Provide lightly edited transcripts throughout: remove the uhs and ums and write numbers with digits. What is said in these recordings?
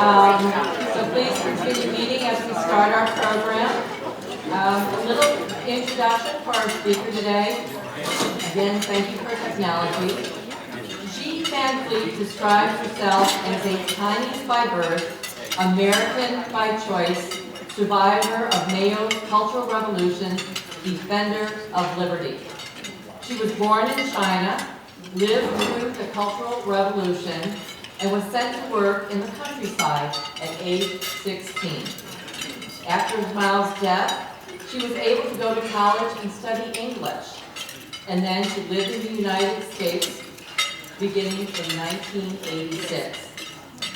So please continue meeting as we start our program. A little introduction for our speaker today. Again, thank you for technology. Jean Van Fleet describes herself as a Chinese by birth, American by choice, survivor of Mao's Cultural Revolution, defender of liberty. She was born in China, lived through the Cultural Revolution, and was sent to work in the countryside at age 16. After Mao's death, she was able to go to college and study English, and then she lived in the United States beginning in 1986.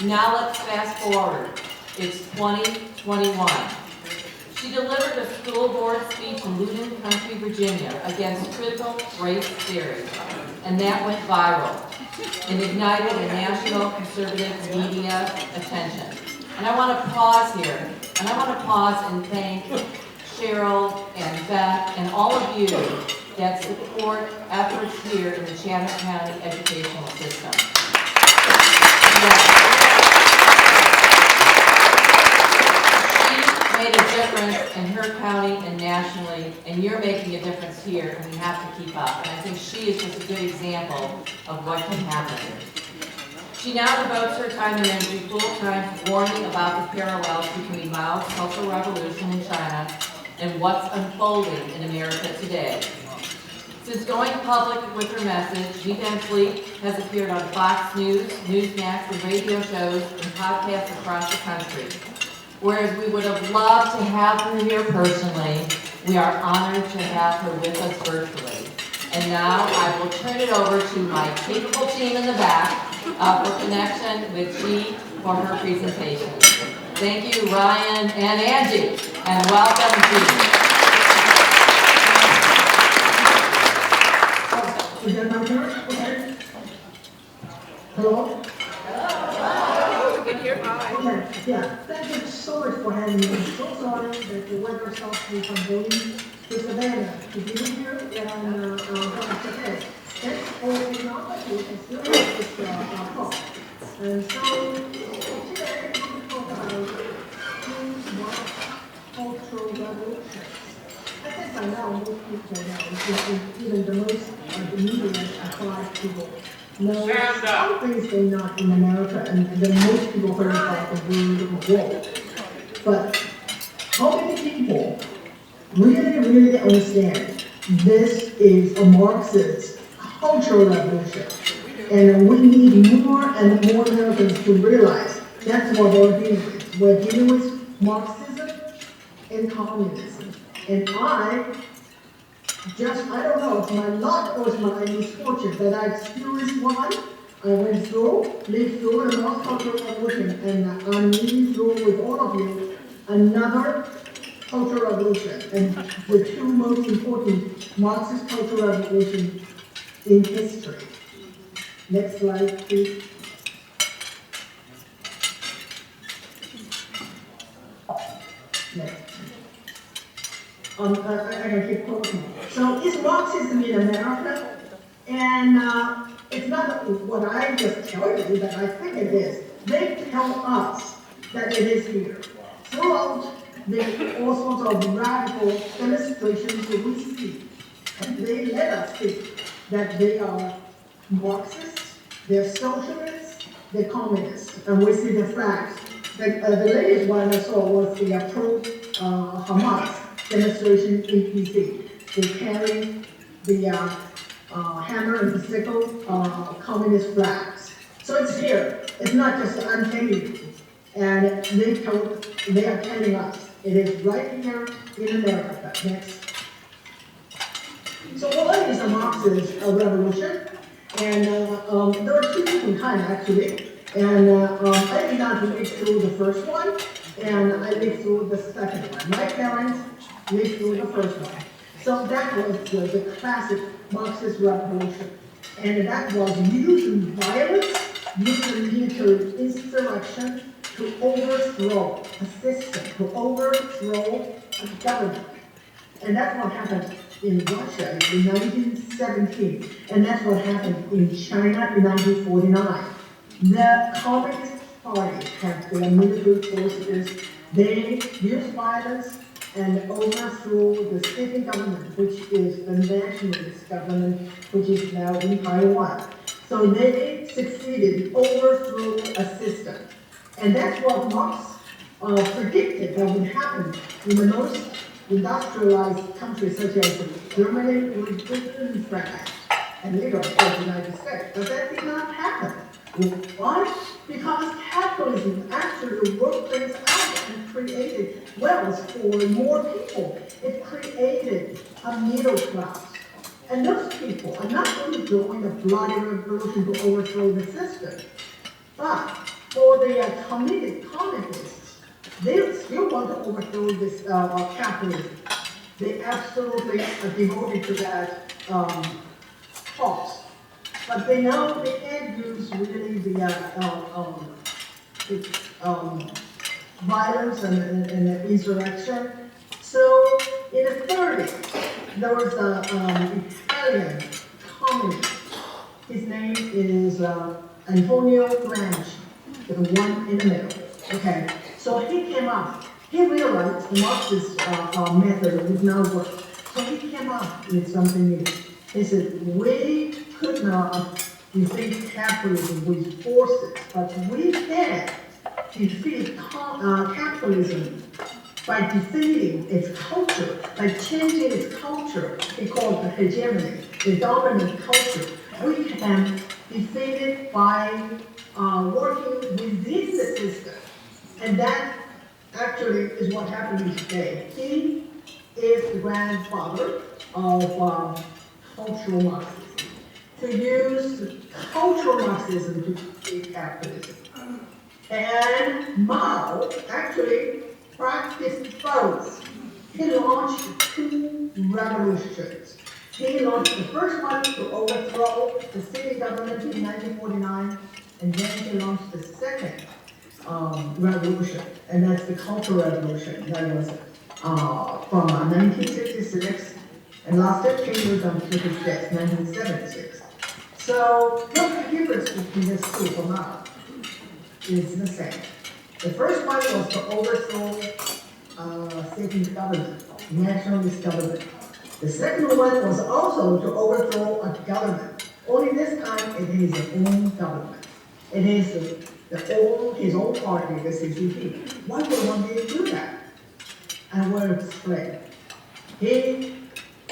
Now let's fast forward. It's 2021. She delivered a school board speech in Loudoun Country, Virginia, against critical race theory, and that went viral and ignited a national conservative media attention. And I want to pause here, and I want to pause and thank Cheryl and Beth and all of you that support efforts here in the Chatham County educational system. Made a difference in her county and nationally, and you're making a difference here, and we have to keep up. And I think she is just a good example of what can happen. She now devotes her time and energy full-time to warning about the parallels between Mao's Cultural Revolution in China and what's unfolding in America today. Since going public with her message, Jean Van Fleet has appeared on Fox News, Newsmax, and radio shows and podcasts across the country. Whereas we would have loved to have her here personally, we are honored to have her with us virtually. And now I will turn it over to my capable team in the back for connection with Jean for her presentation. Thank you, Ryan and Angie, and welcome, Jean. Is that my turn? Okay. Hello? Okay, yeah, thank you so much for having me. I'm so sorry that the weather stopped me from going to Savannah to be here, and but it's okay. Thanks for the opportunity to still have this talk. And so, today I'm going to talk about cultural revolution. I think by now most people know, even the most the media applied people. No, some things going on in America, and then most people heard about the word war. But how many people really understand this is a Marxist cultural revolution? And we need more and more Americans to realize that's what we're dealing with. We're dealing with Marxism and communism. And I don't know, it's my luck or it's my misfortune that I experienced one. I went through, lived through the Marxist Cultural Revolution, and I'm living through with all of you another cultural revolution, and the two most important Marxist cultural revolutions in history. Next slide, please. Next. I can keep quoting. So it's Marxism in America, and it's not what I just tell you that I think it is. They tell us that it is here. Throughout all sorts of radical demonstrations that we see, and they let us see that they are Marxists, they're socialists, they're communists, and we see the facts. The latest one I saw was the pro-Hamas demonstration in PC. They carry the hammer and the sickle communist flags. So it's here. It's not just uncanny. And they are telling us it is right here in America. Next. So what is a Marxist revolution? And there are two different kinds actually. And I did not live through the first one, and I lived through the second one. My parents lived through the first one. So that was the classic Marxist revolution. And that was using violence, using military insurrection to overthrow a system, to overthrow a government. And that's what happened in Russia in 1917. And that's what happened in China in 1949. The communist party have their military forces. They use violence and overthrow the sitting government, which is the nationalist government, which is now in Taiwan. So they succeeded in overthrowing a system. And that's what Marx predicted that would happen in the most industrialized countries such as Germany, Great Britain, France, and later, of course, the United States. But that did not happen. Why? Because capitalism actually worked things out and created wealth for more people. It created a middle class. And those people are not only doing a bloody revolution to overthrow the system, but for the committed communists, they still want to overthrow this capitalism. They absolutely are devoted to that cause. But they know they can't use really the violence and the insurrection. So in the 30s, there was an Italian communist. His name is Antonio Gramsci, the one in the middle. Okay, so he came up. He realized the Marxist method would not work. So he came up with something new. He said, we could not defeat capitalism with forces, but we can defeat capitalism by defeating its culture, by changing its culture. He called it the hegemony, the dominant culture. We can defeat it by working within the system. And that actually is what happened today. He is the grandfather of cultural Marxism. To use cultural Marxism to defeat capitalism. And Mao actually practiced both. He launched two revolutions. He launched the first one to overthrow the city government in 1949, and then he launched the second revolution, and that's the Cultural Revolution. That was from 1966 and lasted 10 years until his death, 1976. So look at the difference between these two for Mao. Is the same. The first one was to overthrow state government, nationalist government. The second one was also to overthrow a government. Only this time it is his own government. It is his own party, the CCP. Why would one day do that? I will explain. He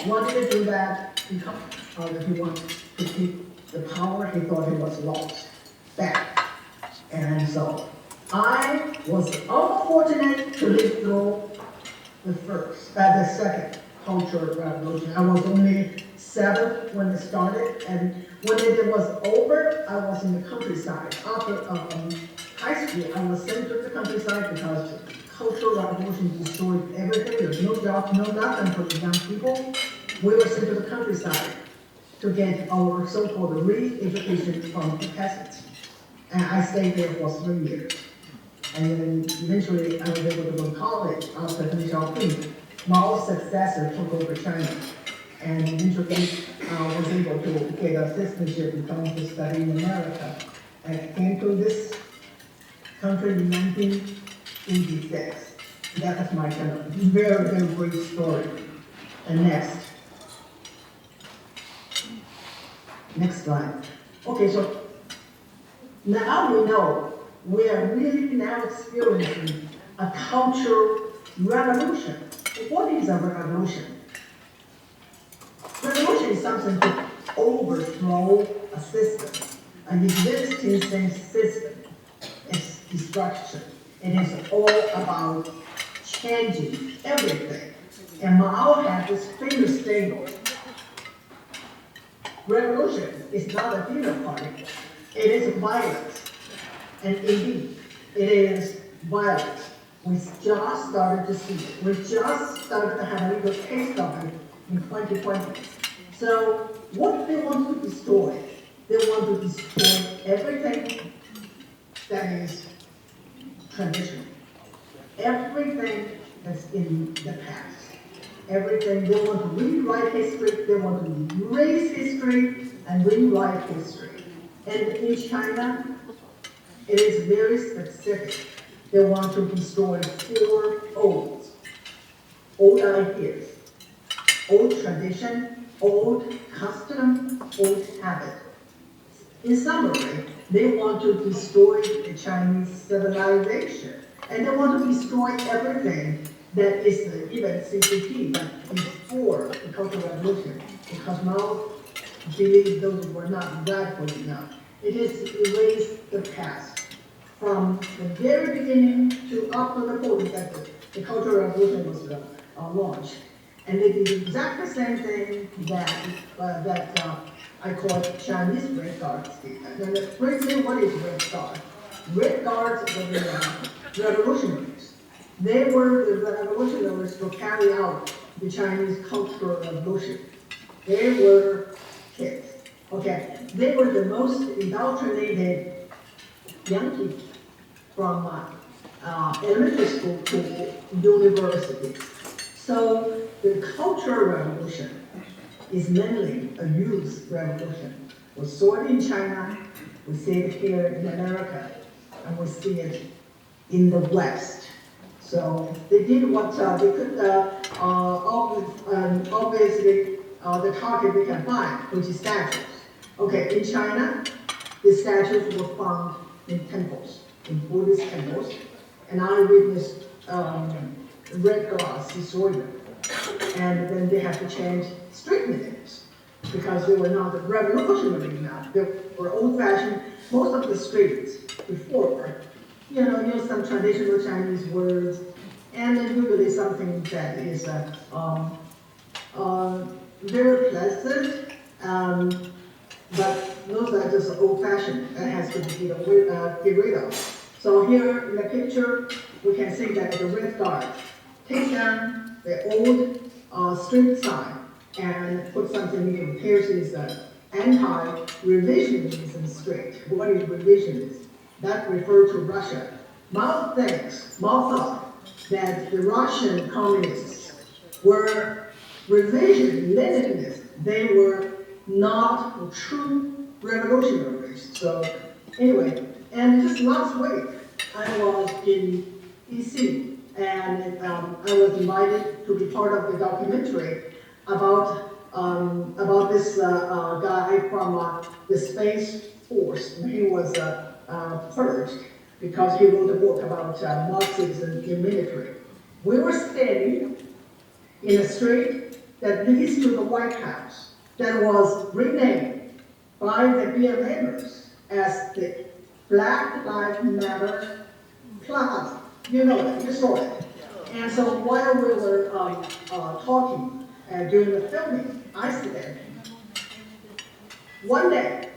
wanted to do that because he wanted to keep the power he thought he was lost back. And so I was unfortunate to live through the second cultural revolution. I was only 7 when it started, and when it was over, I was in the countryside. After high school, I was sent to the countryside because the cultural revolution destroyed everything. There's no job, no nothing for the young people. We were sent to the countryside to get our so-called re-education from the peasants. And I stayed there for 3 years. And then eventually I was able to go to college after Deng Xiaoping. Mao's successor took over China. And eventually I was able to get a citizenship and come to study in America. And I came to this country in 1986. That is my kind of very, very brief story. And next slide. Okay, so now we know we are really now experiencing a cultural revolution. What is a revolution? Revolution is something to overthrow a system, an existing system. It's destruction. It is all about changing everything. And Mao had this famous statement. Revolution is not a dinner party. It is violence. And indeed, it is violence. We just started to see it. We just started to have a little taste of it in 2020. So what they want to destroy? They want to destroy everything that is traditional. Everything that's in the past. Everything, they want to rewrite history, they want to erase history and rewrite history. And in China, It is very specific. They want to destroy 4 olds. Old ideas, old tradition, old custom, old habit. In summary, they want to destroy the Chinese civilization. And they want to destroy everything that is even CCP, but before the Cultural Revolution, because Mao believed those were not radical enough. It is erase the past. From the very beginning to up to the point that the Cultural Revolution was launched. And they did exactly the same thing that I call Chinese Red Guards did. And briefly, what is Red Guard? Red Guards were the revolutionaries. They were the revolutionaries to carry out the Chinese Cultural Revolution. They were kids. Okay, they were the most indoctrinated young people from elementary school to university. So the Cultural Revolution is mainly a youth revolution. We saw it in China, we see it here in America, and we see it in the West. So they did what they could, obviously, the target they can find, which is statues. Okay, in China, the statues were found in temples, in Buddhist temples, and I witnessed Red Guards destroy them. And then they had to change street names because they were not revolutionary enough. They were old-fashioned. Most of the streets before, use some traditional Chinese words, and then usually something that is very pleasant, but those are just old-fashioned and has to be get rid of. So here in the picture, we can see that the Red Guard take down the old street sign and put something new. Here's this anti-revisionism street. What is revisionism? That refers to Russia. Mao thought that the Russian communists were revisionists. They were not true revolutionaries. So anyway, and just last week, I was in DC, and I was invited to be part of the documentary about this guy from the Space Force. He was purged because he wrote a book about Marxism in military. We were standing in a street that leads to the White House that was renamed by the BLMers as the Black Lives Matter Plaza. You know it, you saw it. And so while we were talking during the filming, I said, one day,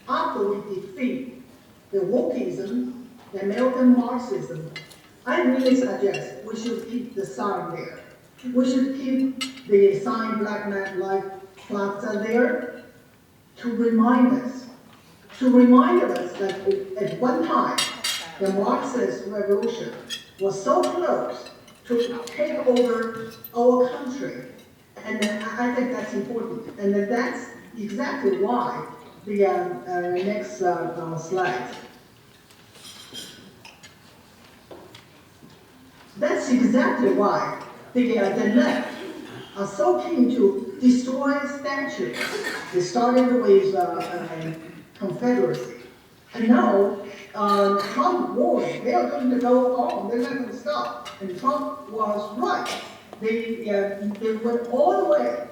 after we defeat the wokeism, the American Marxism, I really suggest we should keep the sign there. We should keep the sign Black Lives Plaza there to remind us that at one time, the Marxist revolution was so close to take over our country. And I think that's important. And that's exactly why the next slide. That's exactly why the left are so keen to destroy statues. They started with Confederacy. And now, Trump warned they are going to go on, they're not going to stop. And Trump was right. They went all the way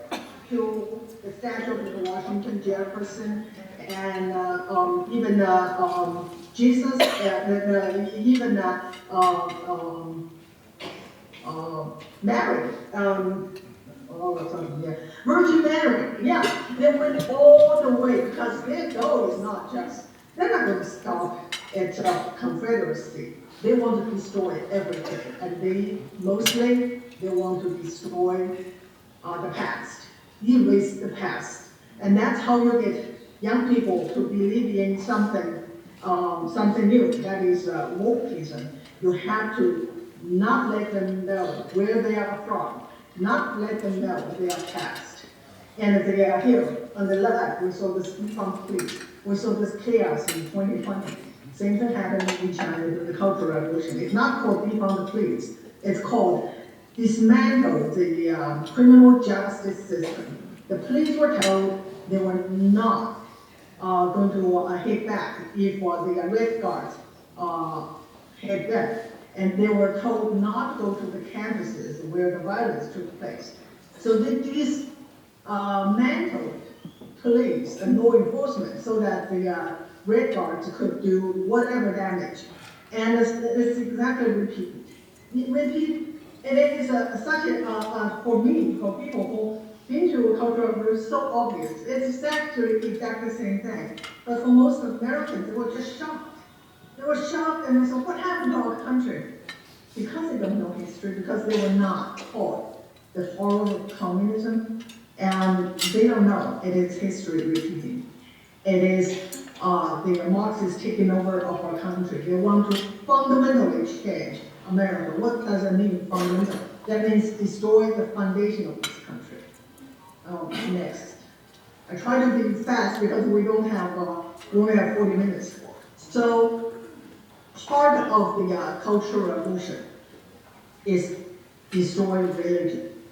to the statue of Washington, Jefferson, and even Jesus, even Mary. Virgin Mary, yeah, they went all the way because their goal is not just, they're not going to stop at Confederacy. They want to destroy everything, and they want to destroy the past, erase the past, and that's how you get young people to believe in something new. That is wokeism. You have to not let them know where they are from, not let them know their past. And they are here on the left. We saw this incomplete. We saw this chaos in 2020. Same thing happened in China with the Cultural Revolution. It's not called defund the police. It's called dismantle the criminal justice system. The police were told they were not going to hit back if the Red Guards hit them. And they were told not to go to the campuses where the violence took place. So they dismantled police and law enforcement so that the Red Guards could do whatever damage. And it's exactly repeat. And it is such a, for me, for people who been to cultural revolution, so obvious. It's actually exactly the same thing. But for most Americans, they were just shocked. They were shocked and they said, what happened to our country? Because they don't know history, because they were not taught the horror of communism, and they don't know it is history repeating. It is the Marxists taking over of our country. They want to fundamentally change America. What does it mean, fundamental? That means destroy the foundation of this country. Next. I try to be fast because we only have 40 minutes. So, part of the Cultural Revolution is destroying religion,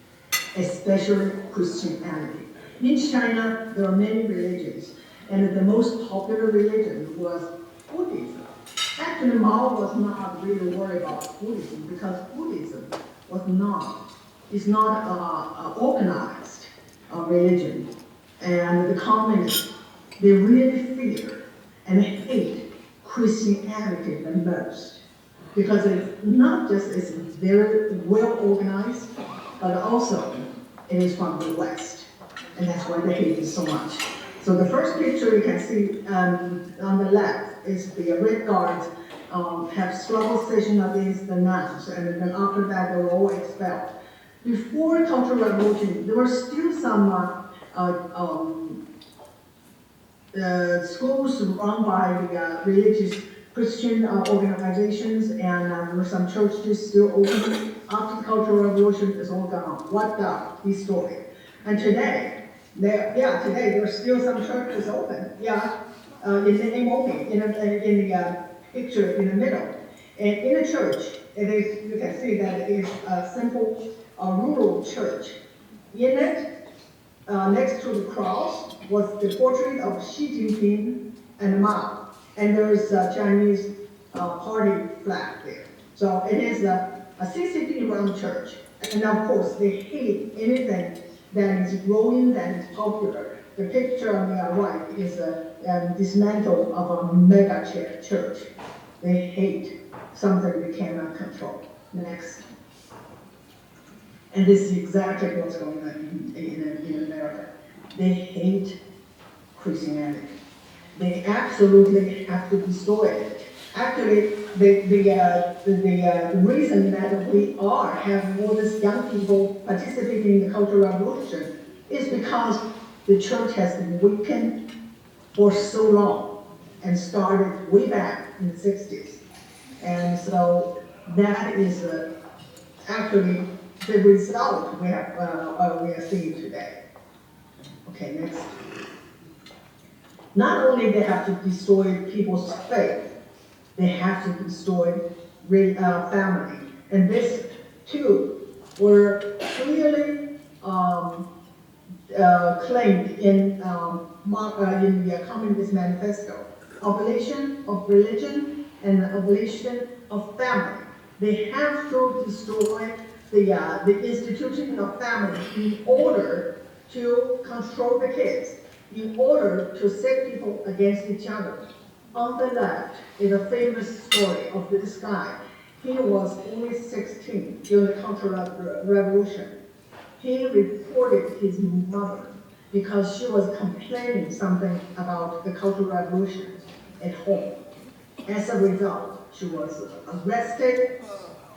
especially Christianity. In China, there are many religions, and the most popular religion was Buddhism. Actually, Mao was not really worried about Buddhism because Buddhism is not an organized religion. And the communists, they really fear and hate Christianity the most because it's not just it's very well organized, but also it is from the West, and that's why they hate it so much. So the first picture you can see on the left is the Red Guards have struggle session against the nuns, and then after that they were all expelled. Before Cultural Revolution, there were still some schools run by the religious Christian organizations, and there were some churches still open. After the Cultural Revolution, it's all gone, wiped out, destroyed. And today there are still some churches open. In the MOP, in the picture in the middle. And in the church, it is, you can see that it is a simple rural church. In it, next to the cross, was the portrait of Xi Jinping and Mao. And there is a Chinese party flag there. So it is a 60 feet round church. And of course, they hate anything that is growing, that is popular. The picture on the right is a dismantle of a mega church. They hate something they cannot control. Next. And this is exactly what's going on in America. They hate Christianity. They absolutely have to destroy it. Actually, the reason that we are having all these young people participating in the Cultural Revolution is because the church has been weakened for so long and started way back in the 60s. And so that is actually the result we are seeing today. Okay, next. Not only they have to destroy people's faith, they have to destroy family. And this, too, were clearly claimed in the Communist Manifesto. Abolition of religion and abolition of family. They have to destroy the institution of family in order to control the kids, in order to set people against each other. On the left is a famous story of this guy. He was only 16 during the Cultural Revolution. He reported his mother because she was complaining something about the Cultural Revolution at home. As a result, she was arrested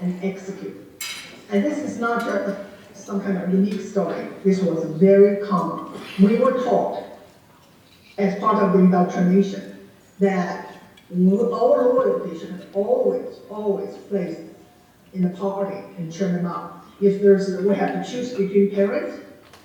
and executed. And this is not just some kind of unique story. This was very common. We were taught, as part of the indoctrination, that our loyalty should always place in the party and turn them out. If we have to choose between parents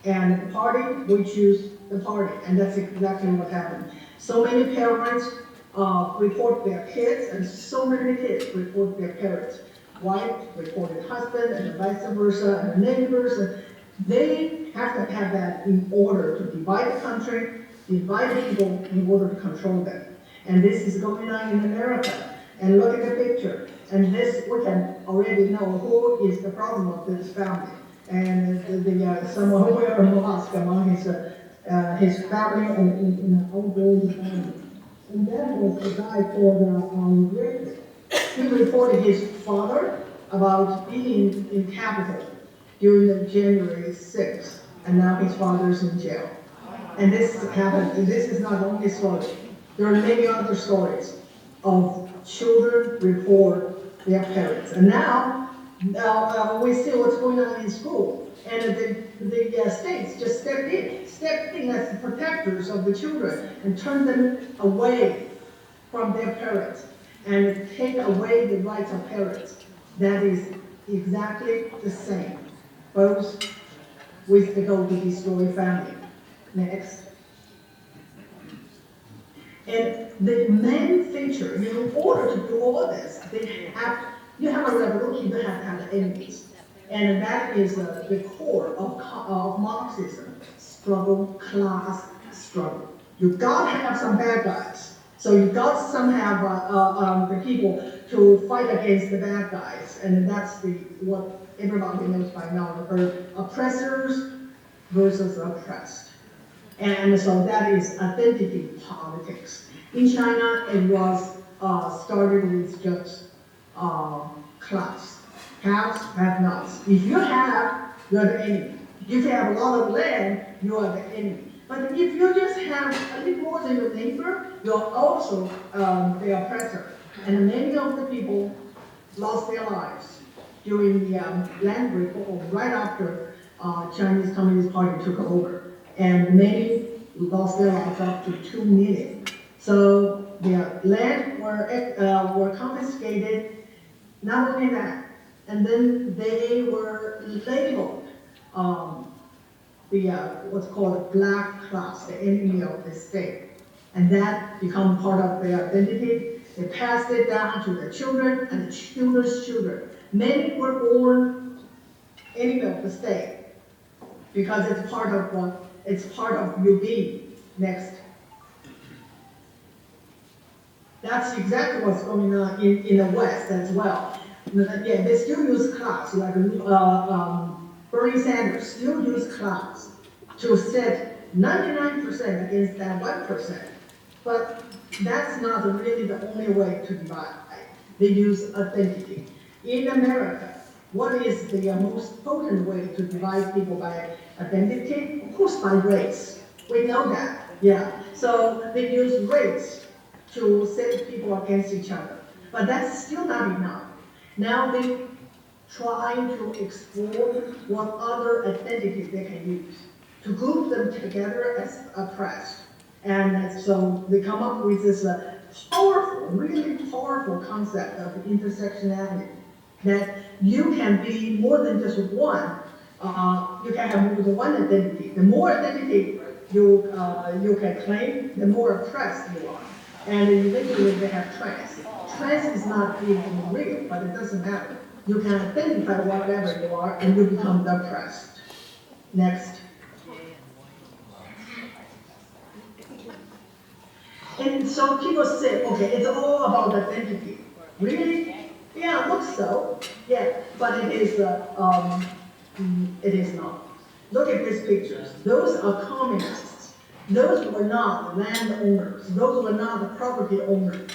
and the party, we choose the party, and that's exactly what happened. So many parents report their kids, and so many kids report their parents. Wife reported husband, and vice versa, and the neighbors. And they have to have that in order to divide the country, divide the people in order to control them. And this is going on in America. And look at the picture. And this, we can already know who is the problem of this family. And someone who wear a mask among his family and in the outgoing family. And that was the guy called Rick. He reported his father about being in Capitol during the January 6th, and now his father's in jail. And this happened, and this is not the only story. There are many other stories of children report their parents. And now we see what's going on in school. And the states just stepped in as the protectors of the children and turned them away from their parents and take away the rights of parents. That is exactly the same, both with the goal to destroy family. Next. And the main feature, in order to do all this, you have a revolution, you have to have enemies. And that is the core of Marxism, struggle, class struggle. You gotta have some bad guys. So you got somehow the people to fight against the bad guys. And that's what everybody knows by now, oppressors versus oppressed. And so that is identity politics. In China, it was started with just class. Haves, have-nots. If you have, you're the enemy. If you have a lot of land, you are the enemy. But if you just have a little more than your neighbor, you're also the oppressor. And many of the people lost their lives during the land reform right after Chinese Communist Party took over. And many lost their lives, up to 2 million. So their land were confiscated. Not only that, and then they were labeled what's called the black class, the enemy of the state. And that became part of their identity. They passed it down to their children and the children's children. Many were born enemy of the state because it's part of you being. Next. That's exactly what's going on in the West as well. Yeah, they still use class, like Bernie Sanders still use class to set 99% against that 1%. But that's not really the only way to divide. They use identity. In America, what is the most potent way to divide people by identity? Of course, by race. We know that, yeah. So they use race to set people against each other. But that's still not enough. Now they trying to explore what other identities they can use to group them together as oppressed. And so they come up with this powerful, really powerful concept of intersectionality, that you can be more than just one. You can have more than one identity. The more identity you can claim, the more oppressed you are. And eventually they have trans. Trans is not even real, but it doesn't matter. You can identify whatever you are, and you become oppressed. Next. And so people say, okay, it's all about identity. Really? Yeah, it looks so. Yeah, but it is not. Look at these pictures. Those are communists. Those were not landowners. Those were not the property owners.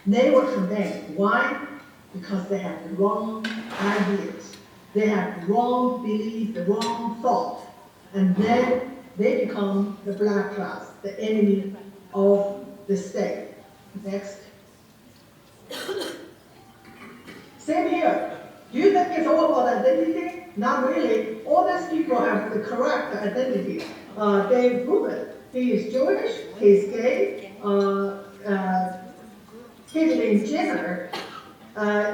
They were condemned. Why? Because they have the wrong ideas. They have the wrong belief, the wrong thought. And then they become the black class, the enemy of the state. Next. Same here. Do you think it's all about identity? Not really. All these people have the correct identity. Dave Rubin, he is Jewish, he's gay. Caitlyn Jenner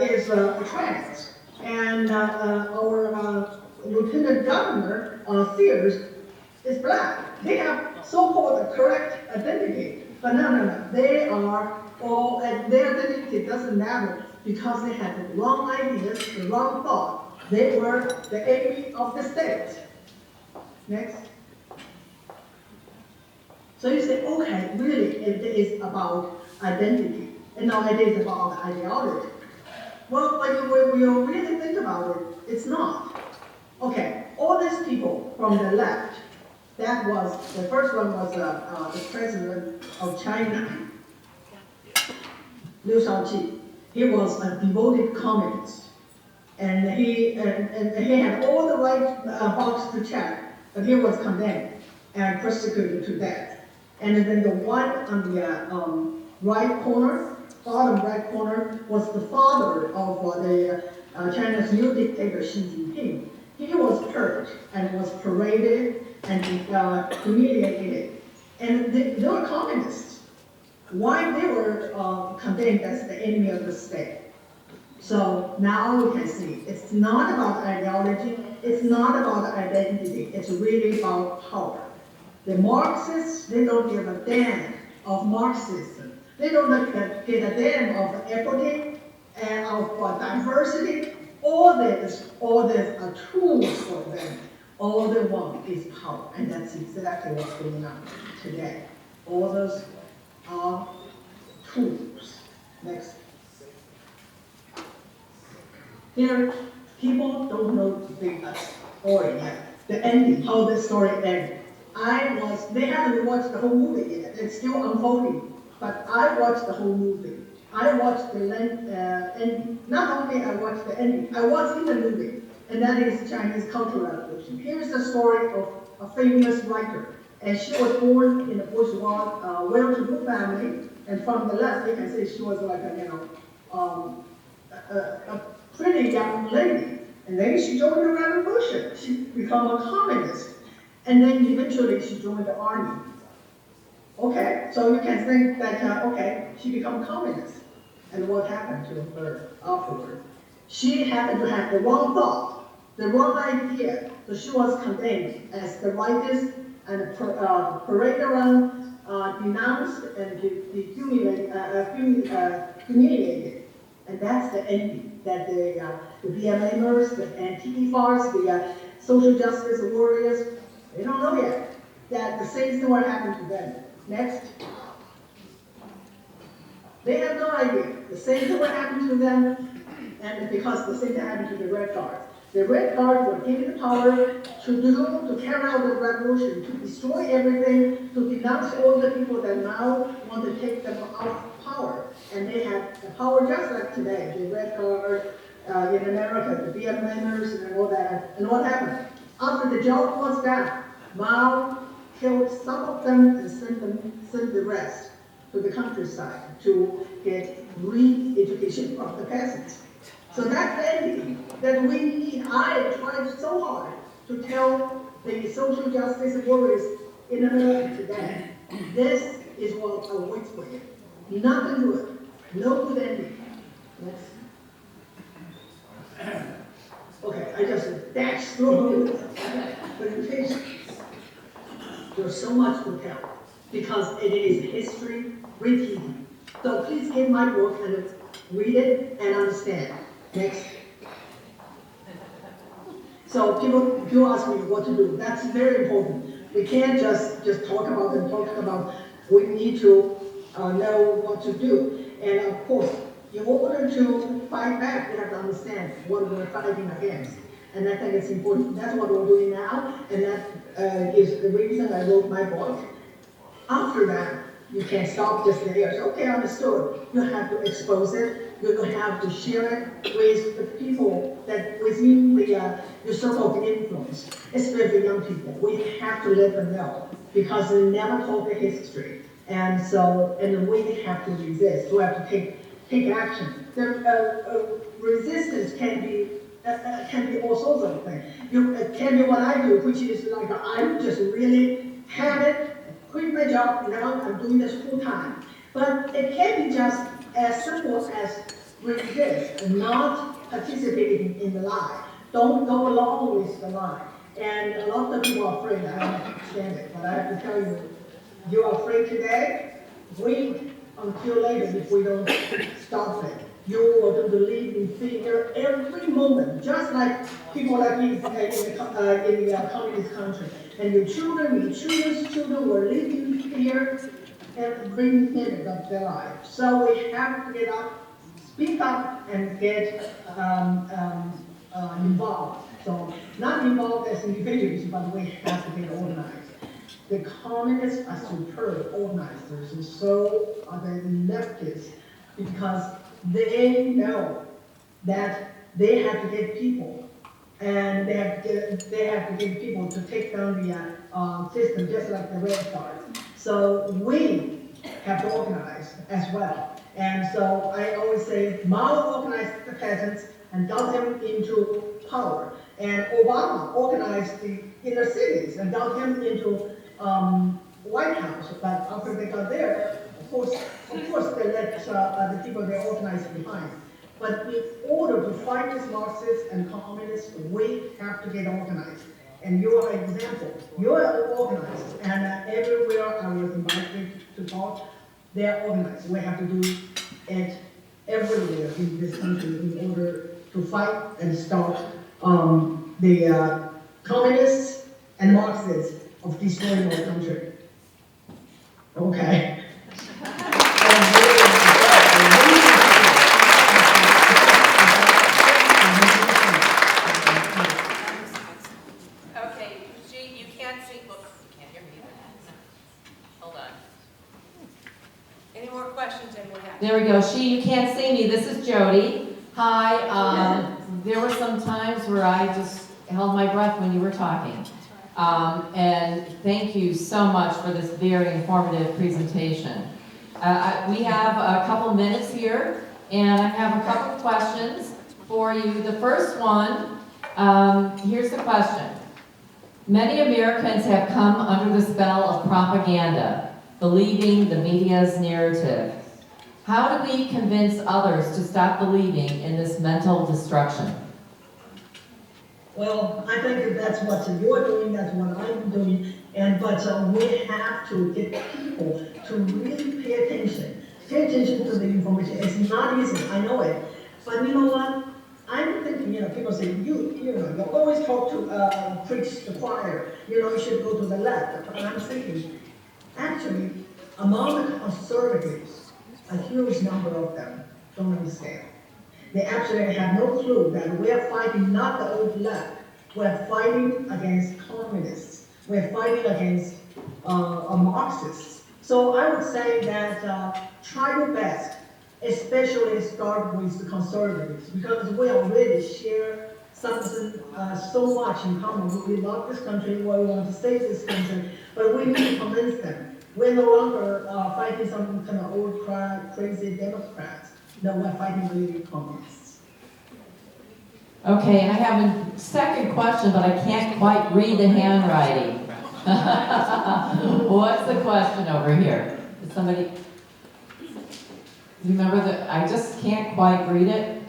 is trans. And our Lieutenant Governor, Sears, is black. They have so-called correct identity. But no. They are and their identity doesn't matter because they had the wrong ideas, the wrong thought. They were the enemy of the state. Next. So you say, okay, really, it is about identity, and now it is about ideology. Well, when you really think about it, it's not. Okay, all these people from the left, that was, the first one was the president of China, Liu Shaoqi. He was a devoted communist, and he had all the right box to check, but he was condemned and persecuted to death. And then the one on the right corner, bottom right corner, was the father of the China's new dictator Xi Jinping. He was purged and was paraded and humiliated. And they were communists. Why they were condemned as the enemy of the state? So now we can see it's not about ideology, it's not about identity, it's really about power. The Marxists, they don't give a damn of Marxism. They don't give a damn of equity and of diversity. All this are tools for them. All they want is power, and that's exactly what's going on today. All those are tools. Next. Here, people don't know the story yet. The ending, how the story ended. They haven't watched the whole movie yet. It's still unfolding. But I watched the whole movie. I watched the ending. Not only I watched the ending, I was in the movie. And that is Chinese Cultural Revolution. Here's the story of a famous writer. And she was born in a bourgeois, well-to-do family. And from the left, you can see she was like a pretty young lady. And then she joined the revolution. She became a communist. And then eventually she joined the army. Okay, so you can think that, okay, she became communist. And what happened to her afterward? She happened to have the wrong thought, the wrong idea. So she was condemned as the rightist and paraded around, denounced and humiliated. And that's the ending that the BLMers, the Antifas, the social justice warriors, they don't know yet that the same thing will happen to them. Next. They have no idea. The same thing will happen to them, and because the same thing happened to the Red Guards. The Red Guards were given the power to carry out the revolution, to destroy everything, to denounce all the people that now want to take them out of power. And they have the power just like today, the Red Guard in America, the BLMers and all that. And what happened? After the job was done, Mao killed some of them and sent the rest to the countryside to get re-education of the peasants. So that's ending that we need. I tried so hard to tell the social justice warriors in America today, this is what awaits for you. Nothing good, no good ending. Next. Okay, I just dashed through the presentation. There's so much to tell because it is history repeating. So please get my book and read it and understand. Next. So people ask me what to do. That's very important. We can't just talk about and talk about. We need to know what to do. And of course, in order to fight back, we have to understand what we're fighting against. And I think it's important. That's what we're doing now, and that is the reason I wrote my book. After that, you can't stop just there. So, okay, understood. You have to expose it. You have to share it with the people that within your circle of influence, especially young people. We have to let them know because they never told the history, and we have to resist. We have to take action. The resistance can be all sorts of things. It can be what I do, which is like I just really have it, quit my job, now I'm doing this full time. But it can be just as simple as resist and not participating in the lie. Don't go along with the lie. And a lot of people are afraid. I don't understand it, but I have to tell you, you are afraid today. Read until later if we don't stop it. You will do the living figure every moment, just like people like me in the communist country. And your children's children were living here every minute of their life. So we have to get up, speak up, and get involved. So not involved as individuals, but we have to get organized. The communists are superb organizers, and so are the leftists, because they know that they have to get people, and they have to get people to take down the system, just like the Red Stars. So we have to organize as well. And so I always say, Mao organized the peasants and got them into power, and Obama organized the inner cities and got them into White House. But after they got there, of course they let the people they organized behind. But in order to fight these Marxists and communists, we have to get organized. And you are an example. You are organized, and everywhere I was invited to talk, they are organized. We have to do it everywhere in this country in order to fight and stop the communists and Marxists of destroying our country. Okay. Okay, Gene, you can't see, well, you can't hear me either. Hold on. Any more questions anyone has? There we go. You can't see me. This is Jody. Hi. There were some times where I just held my breath when you were talking. And thank you so much for this very informative presentation. We have a couple minutes here, and I have a couple questions for you. The first one, here's the question. Many Americans have come under the spell of propaganda, believing the media's narrative. How do we convince others to stop believing in this mental destruction? Well, I think that's what you're doing, that's what I'm doing, but we have to get people to really pay attention to the information. It's not easy, I know it, but you know what? I'm thinking, people say, you always talk to, preach the choir, you should go to the left. But I'm thinking, actually, among the conservatives, a huge number of them don't understand. They actually have no clue that we are fighting not the old left. We are fighting against communists. We are fighting against Marxists. So I would say that try your best, especially start with the conservatives, because we already share something so much in common. We love this country, we want to save this country, but we need to convince them. We're no longer fighting some kind of old crazy Democrats. No, we're fighting really communists. Okay, and I have a second question, but I can't quite read the handwriting. What's the question over here? Is somebody... Remember that I just can't quite read it.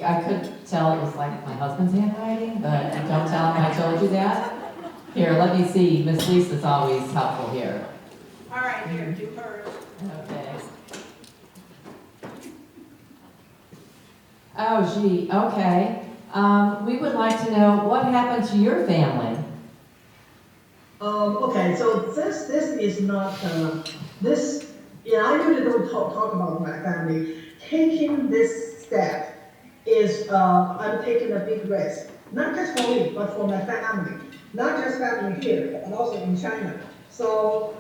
I could tell it was like my husband's handwriting, but don't tell him I told you that. Here, let me see. Miss Lisa's always helpful here. All right, here, do hers. Okay. Oh, gee, okay. We would like to know what happened to your family. Okay, so this is not this. Yeah, I usually don't talk about my family. Taking this step is I'm taking a big risk, not just for me, but for my family. Not just family here, but also in China. So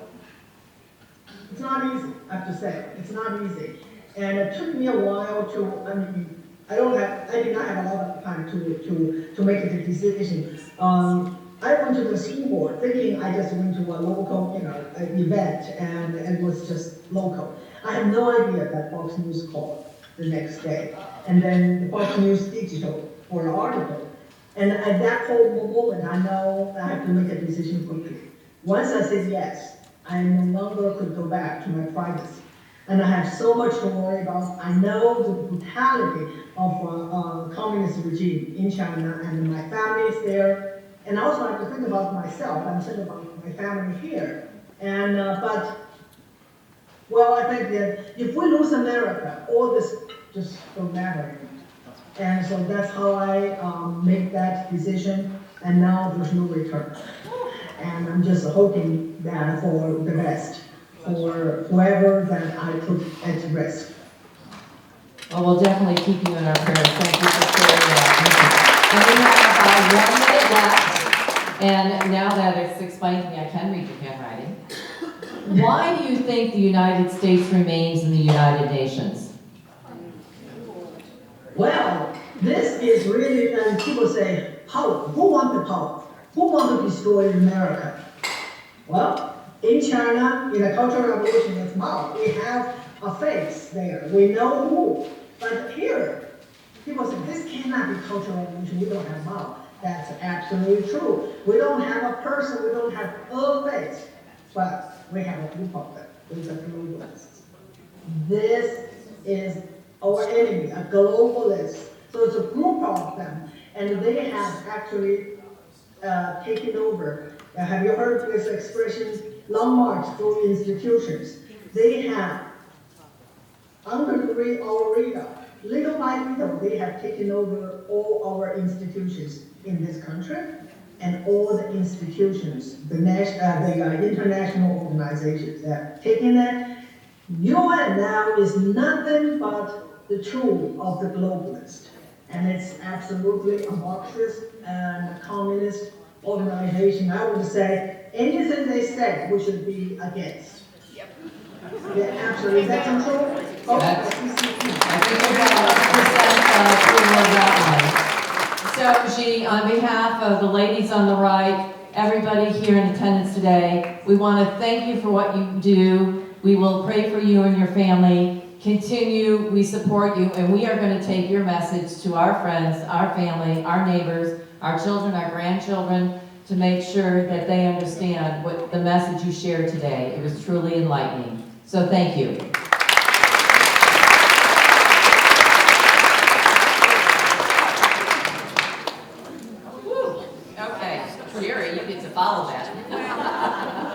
it's not easy, I have to say. It's not easy, and it took me a while to. I did not have a lot of time to make the decision. I went to the school board thinking I just went to a local, event, and it was just local. I had no idea that Fox News called the next day, and then the Fox News Digital for an article. And at that whole moment, I know I have to make a decision quickly. Once I said yes, I no longer could go back to my privacy. And I have so much to worry about. I know the brutality of communist regime in China, and my family is there. And I also have to think about myself. I'm thinking about my family here. And but Well, I think that if we lose America, all this just don't matter. And so that's how I make that decision, and now there's no return. And I'm just hoping that for the best, for whoever that I put at risk. Well, we'll definitely keep you in our prayers. Thank you for sharing that. And we have 1 minute left. And now that it's explained to me, I can read your handwriting. Why do you think the United States remains in the United Nations? Well, this is really, and people say, power. Who wants the power? Who wants to destroy America? Well, in China, in the Cultural Revolution, it's Mao. We have a face there. We know who. But here, people say, this cannot be Cultural Revolution. We don't have Mao. That's absolutely true. We don't have a person. We don't have a face. But we have a group of them. It's a globalist. This is our enemy, a globalist. So it's a group of them. And they have actually taken over. Have you heard this expression, long march through institutions? They have, under our radar, little by little, they have taken over all our institutions in this country and all the institutions, the international organizations that have taken it. UN now is nothing but the tool of the globalist. And it's absolutely a Marxist and a communist organization. I would say anything they say, we should be against. Yep. Yeah, absolutely. Is that control? I think we got 100% approval of that one. So, Xi, on behalf of the ladies on the right, everybody here in attendance today, we want to thank you for what you do. We will pray for you and your family. Continue, we support you, and we are going to take your message to our friends, our family, our neighbors, our children, our grandchildren, to make sure that they understand what the message you shared today. It was truly enlightening. So thank you. Woo. Okay, Jerry, you get to follow that.